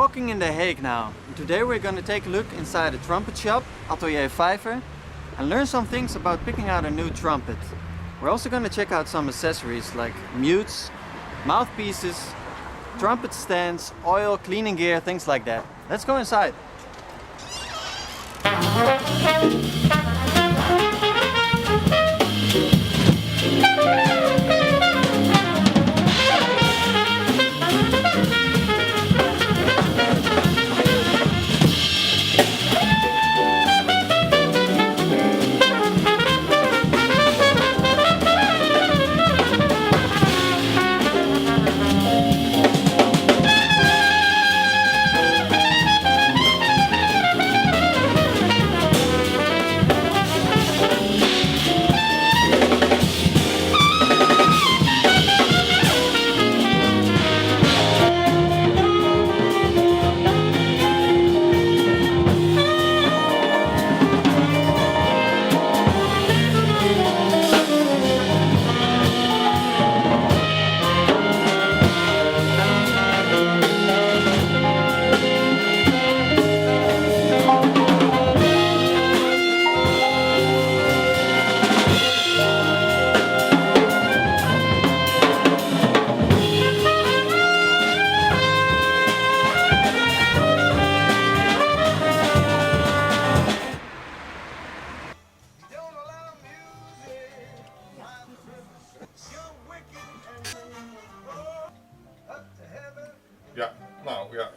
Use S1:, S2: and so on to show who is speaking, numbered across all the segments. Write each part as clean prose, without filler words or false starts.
S1: walking in The Hague now. Today we're going to take a look inside a trumpet shop, Atelier 5, and learn some things about picking out a new trumpet. We're also going to check out some accessories like mutes, mouthpieces, trumpet stands, oil, cleaning gear, things like that. Let's go inside.
S2: Yeah, now, yeah.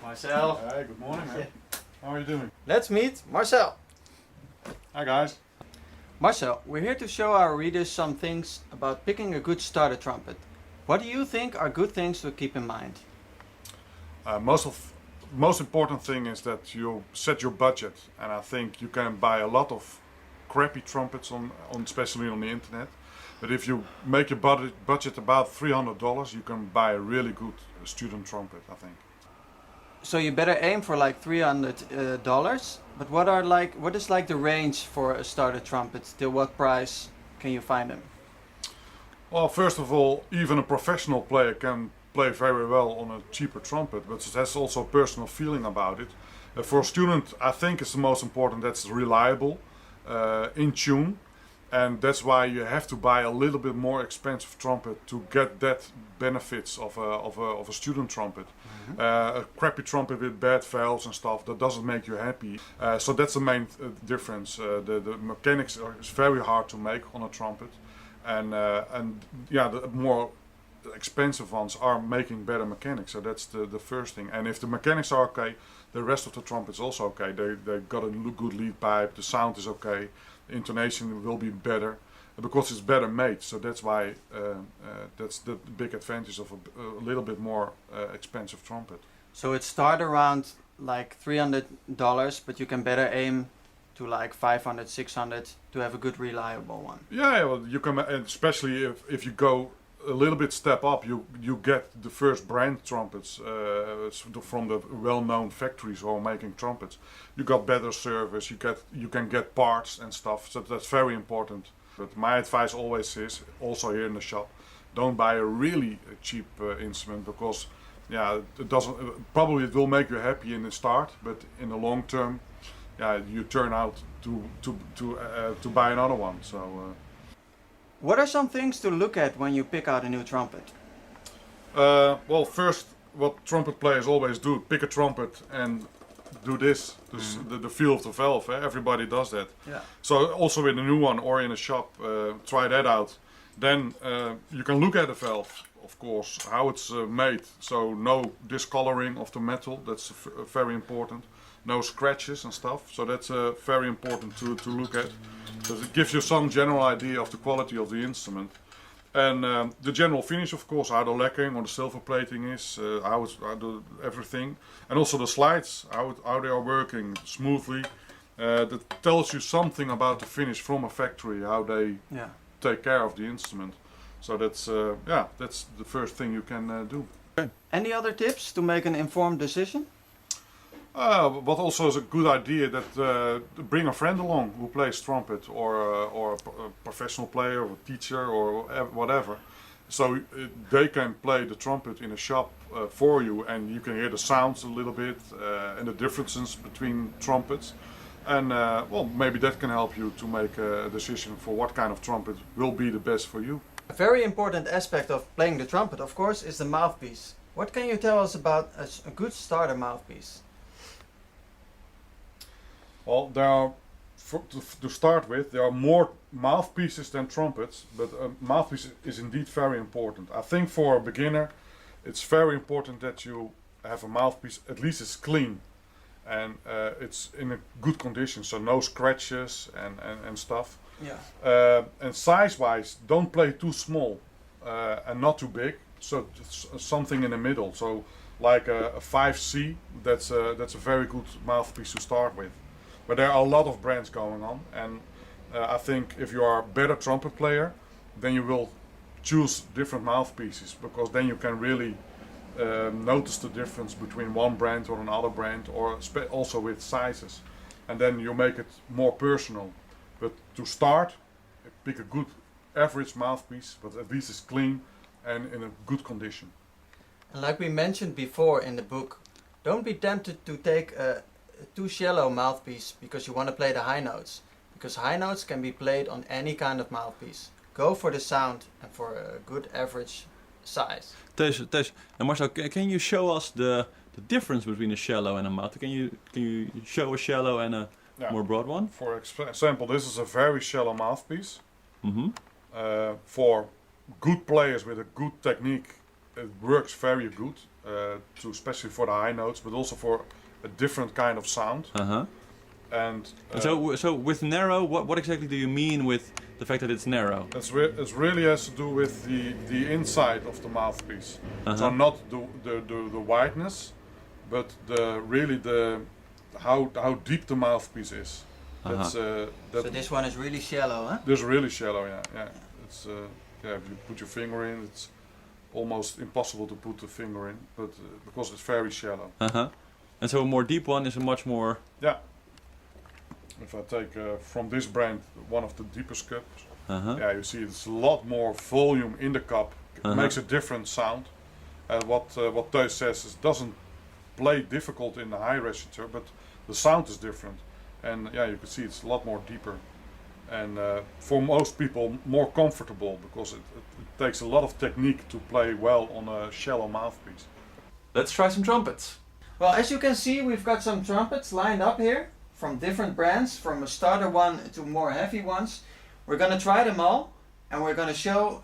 S1: Marcel.
S2: Hey, good morning, man. How are you doing?
S1: Let's meet Marcel.
S2: Hi, guys.
S1: Marcel, we're here to show our readers some things about picking a good starter trumpet. What do you think are good things to keep in mind?
S2: Most important thing is that you set your budget, and I think you can buy a lot of crappy trumpets on especially on the internet. But if you make your budget about $300, you can buy a really good student trumpet, I think.
S1: So you better aim for like $300. But what is like the range for a starter trumpet? Till what price can you find them?
S2: Well, first of all, even a professional player can play very well on a cheaper trumpet, but it has also a personal feeling about it. For a student, I think it's the most important that it's reliable, in tune. And that's why you have to buy a little bit more expensive trumpet to get that benefits of a student trumpet. Mm-hmm. A crappy trumpet with bad valves and stuff, that doesn't make you happy. So that's the main difference. The mechanics is very hard to make on a trumpet, and yeah, the more expensive ones are making better mechanics. So that's the first thing. And if the mechanics are okay, the rest of the trumpet's also okay. They got a good lead pipe, the sound is okay. Intonation will be better because it's better made, so that's why that's the big advantage of a little bit more expensive trumpet.
S1: So it starts around like $300, but you can better aim to like 500, 600 to have a good reliable one.
S2: Yeah, well, you can, especially if you go a little bit step up, you get the first brand trumpets from the well-known factories who are making trumpets. You got better service, you can get parts and stuff, so that's very important. But my advice always is, also here in the shop, don't buy a really cheap instrument, because yeah, it doesn't, probably it will make you happy in the start, but in the long term, yeah, you turn out to buy another one. So.
S1: What are some things to look at when you pick out a new trumpet?
S2: Well, first, what trumpet players always do, pick a trumpet and do this, the feel of the valve. Everybody does that. Yeah. So also with a new one or in a shop, try that out. Then you can look at the valve, of course, how it's made. So no discoloring of the metal, that's very important. No scratches and stuff, so that's very important to look at. Because it gives you some general idea of the quality of the instrument. And the general finish, of course, how the lacquering or the silver plating is, how everything. And also the slides, how they are working smoothly. That tells you something about the finish from a factory, how they take care of the instrument. So that's, yeah, that's the first thing you can do.
S1: Any other tips to make an informed decision?
S2: But also is a good idea that bring a friend along who plays trumpet, or a professional player or teacher or whatever, So they can play the trumpet in a shop for you, and you can hear the sounds a little bit and the differences between trumpets. And well, maybe that can help you to make a decision for what kind of trumpet will be the best for you.
S1: A very important aspect of playing the trumpet, of course, is the mouthpiece. What can you tell us about a good starter mouthpiece?
S2: Well, there are, to start with, there are more mouthpieces than trumpets, but a mouthpiece is indeed very important. I think for a beginner, it's very important that you have a mouthpiece, at least it's clean, and it's in a good condition, so no scratches and stuff.
S1: Yeah.
S2: And size-wise, don't play too small and not too big, so something in the middle. So like a 5C, that's a very good mouthpiece to start with. But there are a lot of brands going on, and I think if you are a better trumpet player, then you will choose different mouthpieces, because then you can really notice the difference between one brand or another brand, or also with sizes, and then you make it more personal. But to start, pick a good average mouthpiece, but at least it's clean and in a good condition.
S1: And like we mentioned before in the book, don't be tempted to take a too shallow mouthpiece because you want to play the high notes, because high notes can be played on any kind of mouthpiece. Go for the sound and for a good average size.
S3: Teus, and Marcel, can you show us the difference between a shallow and a mouth? Can you show a shallow and a more broad one?
S2: For example, this is a very shallow mouthpiece.
S3: Mm-hmm.
S2: For good players with a good technique, it works very good, especially for the high notes, but also for a different kind of sound.
S3: Uh-huh.
S2: And
S3: so with narrow, what exactly do you mean with the fact that it's narrow?
S2: it really has to do with the inside of the mouthpiece.
S3: Uh-huh.
S2: So not the wideness, but how deep the mouthpiece is. That's
S1: So this one is really shallow, huh?
S2: This is really shallow, yeah. It's if you put your finger in, it's almost impossible to put the finger in, but because it's very shallow.
S3: Uh-huh. And so a more deep one is a much more...
S2: Yeah. If I take from this brand one of the deepest cups,
S3: Uh-huh.
S2: yeah, you see it's a lot more volume in the cup. It
S3: Uh-huh.
S2: makes a different sound. And what Teus says is, it doesn't play difficult in the high register, but the sound is different. And yeah, you can see it's a lot more deeper. And for most people, more comfortable, because it takes a lot of technique to play well on a shallow mouthpiece.
S3: Let's try some trumpets.
S1: Well, as you can see, we've got some trumpets lined up here from different brands, from a starter one to more heavy ones. We're going to try them all, and we're going to show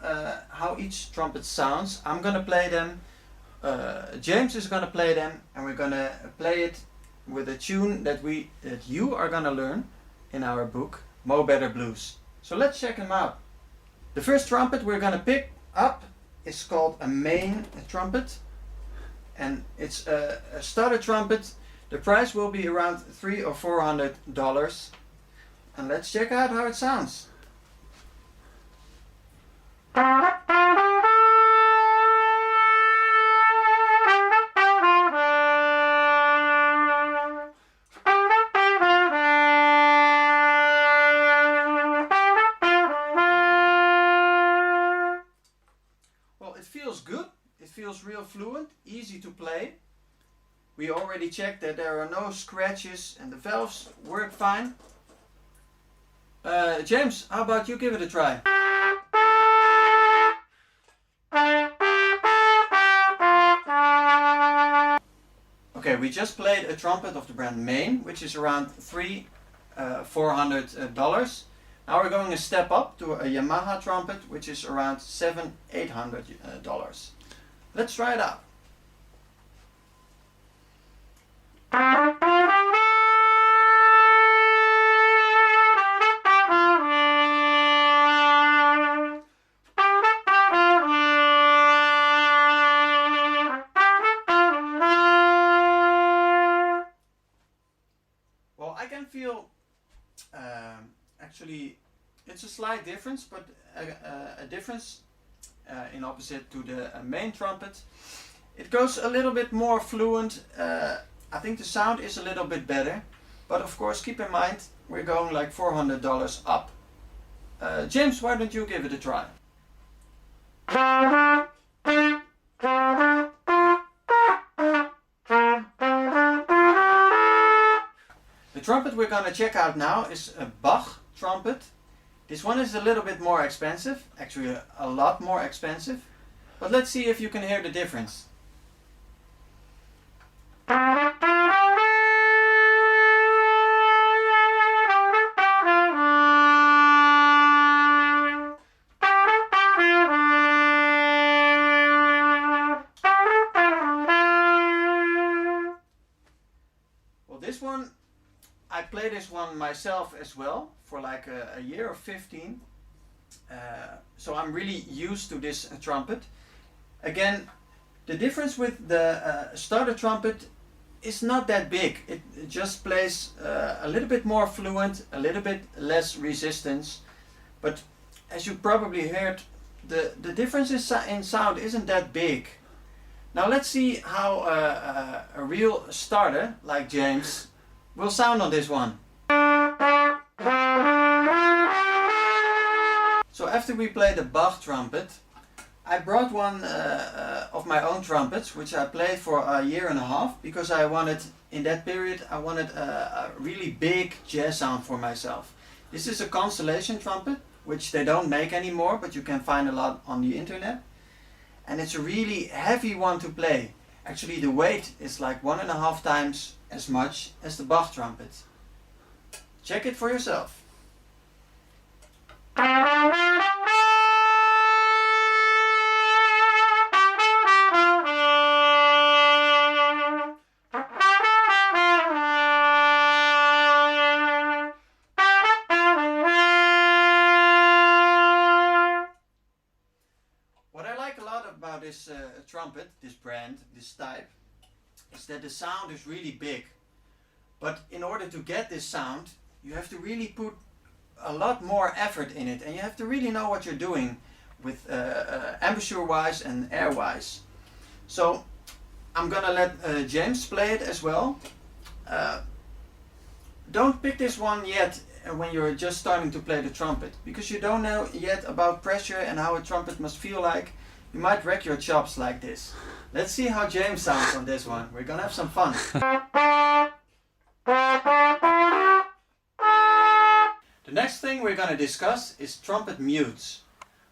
S1: how each trumpet sounds. I'm going to play them, James is going to play them, and we're going to play it with a tune that you are going to learn in our book, Mo Better Blues. So let's check them out. The first trumpet we're going to pick up is called a main trumpet, and it's a starter trumpet. The price will be around $300 or $400, and let's check out how it sounds. Well, it feels good. It feels real fluent, easy to play. We already checked that there are no scratches and the valves work fine. James, how about you give it a try? Okay, we just played a trumpet of the brand Maine, which is around $400. Now we're going a step up to a Yamaha trumpet, which is around $800. Let's try it out. Well, I can feel, actually, it's a slight difference, but a difference in opposite to the main trumpet. It goes a little bit more fluent. I think the sound is a little bit better, but of course keep in mind we're going like $400 up. James, why don't you give it a try? The trumpet we're going to check out now is a Bach trumpet. This one is a little bit more expensive, actually a lot more expensive, but let's see if you can hear the difference. Well, this one, I play this one myself as well for like a year or 15. So I'm really used to this trumpet. Again, the difference with the starter trumpet is not that big. It just plays a little bit more fluent, a little bit less resistance. But as you probably heard, the difference in sound isn't that big. Now let's see how a real starter like James will sound on this one. So after we play the Bach trumpet, I brought one of my own trumpets, which I played for a year and a half, because I wanted, in that period, I wanted a really big jazz sound for myself. This is a Constellation trumpet, which they don't make anymore, but you can find a lot on the internet. And it's a really heavy one to play. Actually, the weight is like 1.5 times as much as the Bach trumpet. Check it for yourself. What I like a lot about this trumpet, this brand, this type, is that the sound is really big. But in order to get this sound, you have to really put a lot more effort in it, and you have to really know what you're doing with embouchure wise and air wise. So I'm gonna let James play it as well. Don't pick this one yet when you're just starting to play the trumpet, because you don't know yet about pressure and how a trumpet must feel like. You might wreck your chops like this. Let's see how James sounds on this one. We're gonna have some fun. The next thing we're going to discuss is trumpet mutes.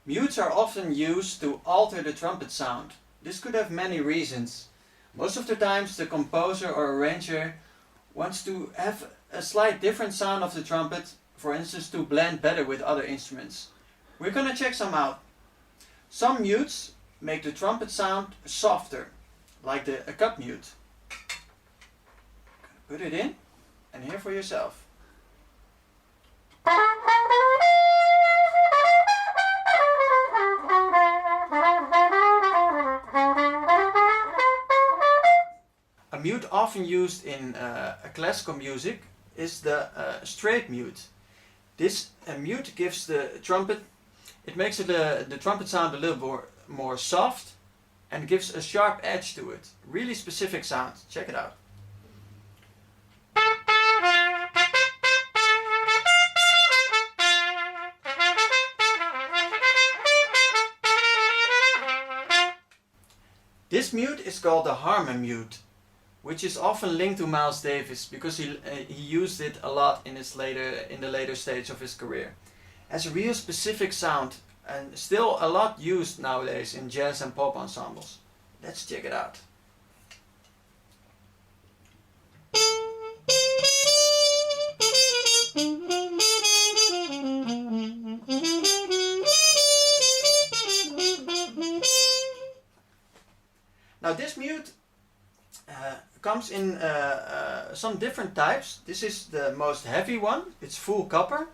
S1: Mutes are often used to alter the trumpet sound. This could have many reasons. Most of the times the composer or arranger wants to have a slight different sound of the trumpet, for instance to blend better with other instruments. We're going to check some out. Some mutes make the trumpet sound softer, like the cup mute. Put it in and hear for yourself. A mute often used in classical music is the straight mute. This mute gives the trumpet, it makes the trumpet sound a little more soft and gives a sharp edge to it. Really specific sound. Check it out. This mute is called the Harmon mute, which is often linked to Miles Davis because he used it a lot in the later stage of his career. It has a real specific sound and still a lot used nowadays in jazz and pop ensembles. Let's check it out. Now this mute comes in some different types. This is the most heavy one, it's full copper.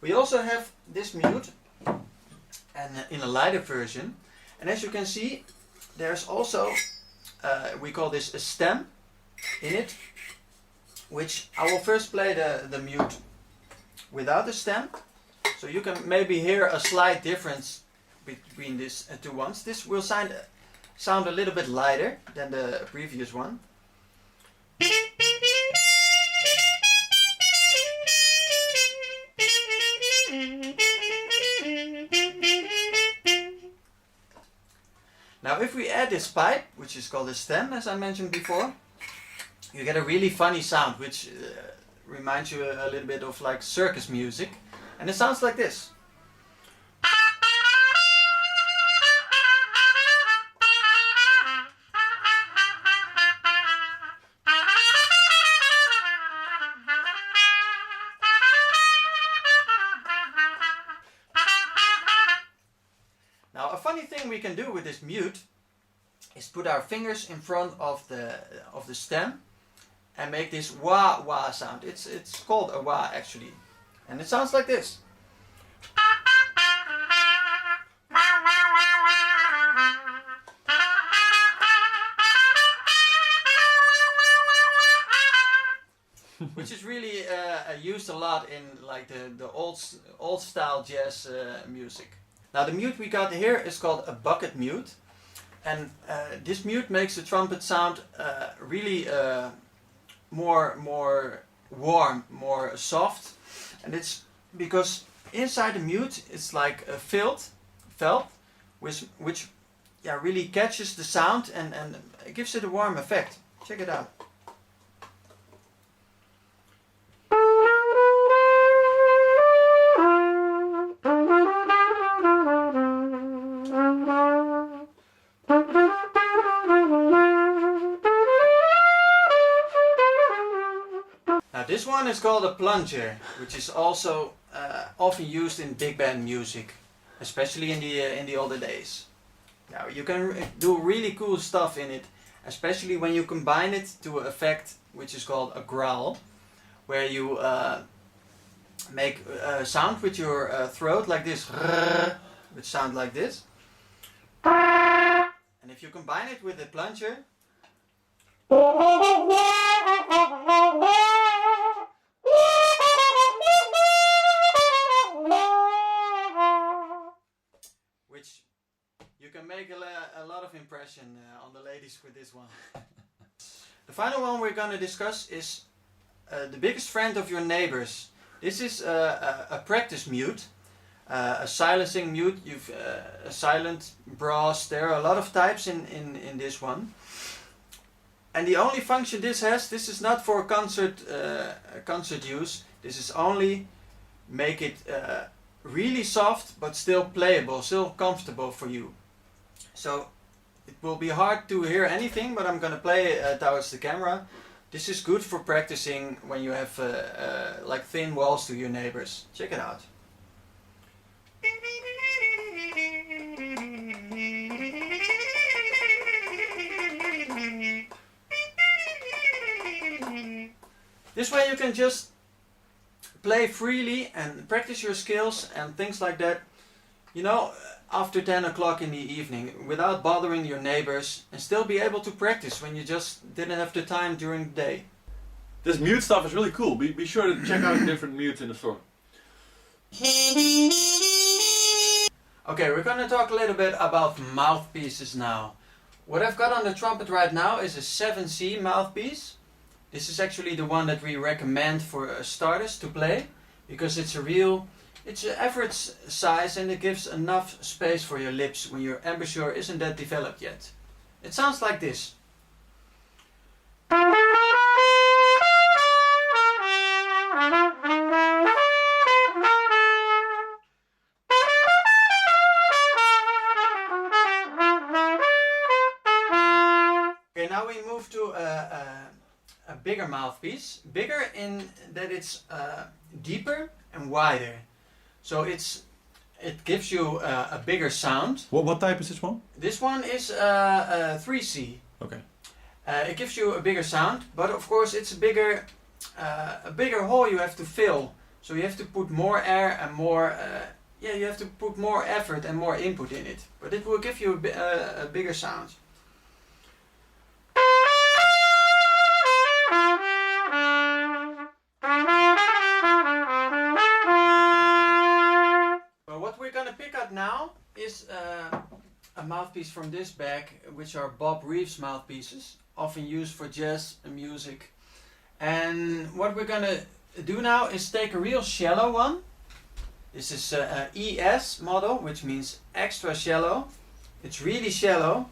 S1: We also have this mute and in a lighter version, and as you can see there's also, we call this a stem in it, which I will first play the mute without the stem, so you can maybe hear a slight difference between these two ones. This will sound a little bit lighter than the previous one. Now if we add this pipe, which is called a stem, as I mentioned before, you get a really funny sound, which reminds you a little bit of like circus music. And it sounds like this. Now a funny thing we can do with this mute is put our fingers in front of the stem and make this wah wah sound. It's called a wah actually, and it sounds like this. Which is really used a lot in like the old style jazz music. Now the mute we got here is called a bucket mute, and this mute makes the trumpet sound really more warm, more soft, and it's because inside the mute it's like a felt, which really catches the sound and gives it a warm effect. Check it out. This one is called a plunger, which is also often used in big band music, especially in the older days. Now you can do really cool stuff in it, especially when you combine it to an effect which is called a growl, where you make a sound with your throat like this, which sounds like this. And if you combine it with the plunger, which you can make a lot of impression on the ladies with this one. The final one we're going to discuss is the biggest friend of your neighbors. This is a practice mute, a silencing mute. You've a silent brass. There are a lot of types in this one. And the only function this has, this is not for concert use. This is only make it really soft but still playable, still comfortable for you. So it will be hard to hear anything, but I'm gonna play towards the camera. This is good for practicing when you have like thin walls to your neighbors. Check it out. This way you can just play freely and practice your skills and things like that, you know, after 10 o'clock in the evening without bothering your neighbors, and still be able to practice when you just didn't have the time during the day.
S3: This mute stuff is really cool. Be sure to check out different mutes in the store.
S1: Okay, we're gonna talk a little bit about mouthpieces now. What I've got on the trumpet right now is a 7C mouthpiece. This is actually the one that we recommend for starters to play, because it's an average size and it gives enough space for your lips when your embouchure isn't that developed yet. It sounds like this. Okay, now we move to a bigger mouthpiece. Bigger in that it's deeper and wider. So it gives you a bigger sound.
S3: What type is this one?
S1: This one is a 3C.
S3: Okay.
S1: It gives you a bigger sound, but of course it's a bigger hole you have to fill. So you have to put more air and more, you have to put more effort and more input in it. But it will give you a bigger sound. Now is a mouthpiece from this bag, which are Bob Reeves mouthpieces, often used for jazz music. And what we're gonna do now is take a real shallow one. This is a ES model, which means extra shallow, It's really shallow,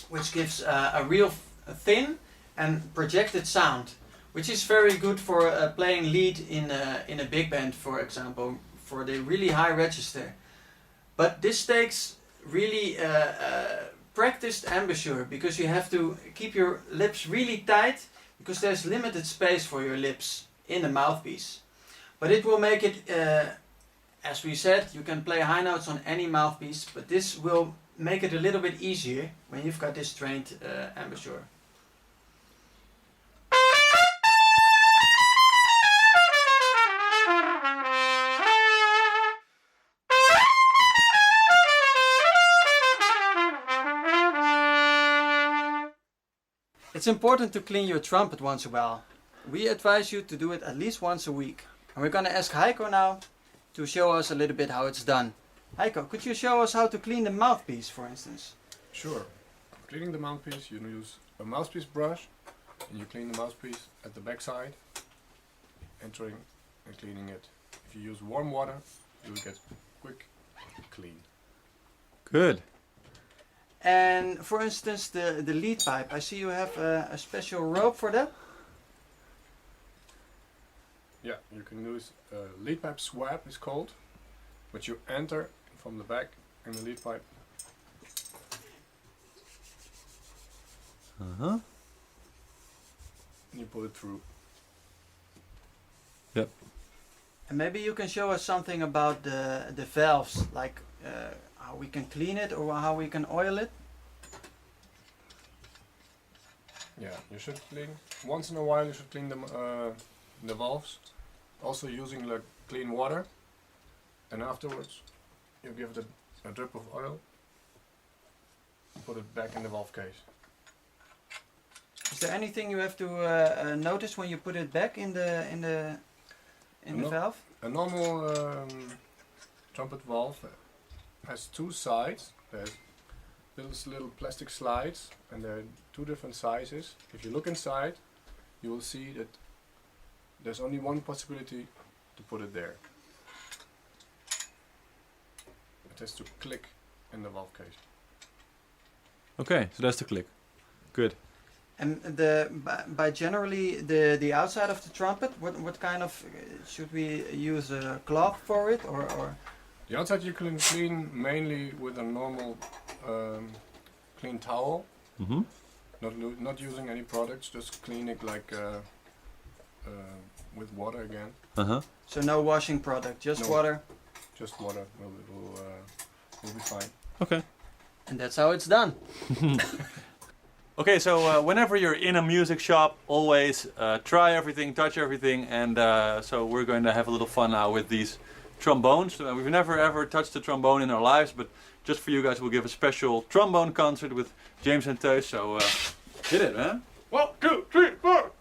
S1: which gives a real thin and projected sound, which is very good for playing lead in a big band, for example, for the really high register. But this takes really practiced embouchure, because you have to keep your lips really tight, because there's limited space for your lips in the mouthpiece. But it will make it, as we said, you can play high notes on any mouthpiece, but this will make it a little bit easier when you've got this trained embouchure. It's important to clean your trumpet once in a while. We advise you to do it at least once a week. And we're going to ask Heiko now to show us a little bit how it's done. Heiko, could you show us how to clean the mouthpiece, for instance?
S4: Sure. Cleaning the mouthpiece, you use a mouthpiece brush and you clean the mouthpiece at the back side, entering and cleaning it. If you use warm water, you will get quick clean.
S3: Good.
S1: And for instance, the lead pipe, I see you have a special rope for that.
S4: Yeah, you can use a lead pipe swab, it's called, which you enter from the back in the lead pipe.
S3: Uh-huh.
S4: And you pull it through.
S3: Yep.
S1: And maybe you can show us something about the valves, like how we can clean it or how we can oil it.
S4: Yeah, you should clean, once in a while you should clean the valves, also using like clean water, and afterwards you give it a drip of oil, put it back in the valve case.
S1: Is there anything you have to notice when you put it back in the valve?
S4: A normal trumpet valve has two sides. There's those little plastic slides, and there are two different sizes. If you look inside, you will see that there's only one possibility to put it there. It has to click in the valve case.
S3: Okay, so that's the click. Good.
S1: And by generally the outside of the trumpet, what kind of should we use a cloth for it or?
S4: The outside you can clean mainly with a normal clean towel.
S3: Mm-hmm.
S4: Not using any products, just clean it like with water again.
S3: Uh-huh.
S1: So no washing product, just
S4: No.
S1: water.
S4: Just water will be fine.
S3: Okay.
S1: And that's how it's done.
S3: Okay, so whenever you're in a music shop, always try everything, touch everything, and so we're going to have a little fun now with these trombones. We've never ever touched a trombone in our lives, but just for you guys we'll give a special trombone concert with James and Teus, so hit it, man. 1, 2, 3, 4!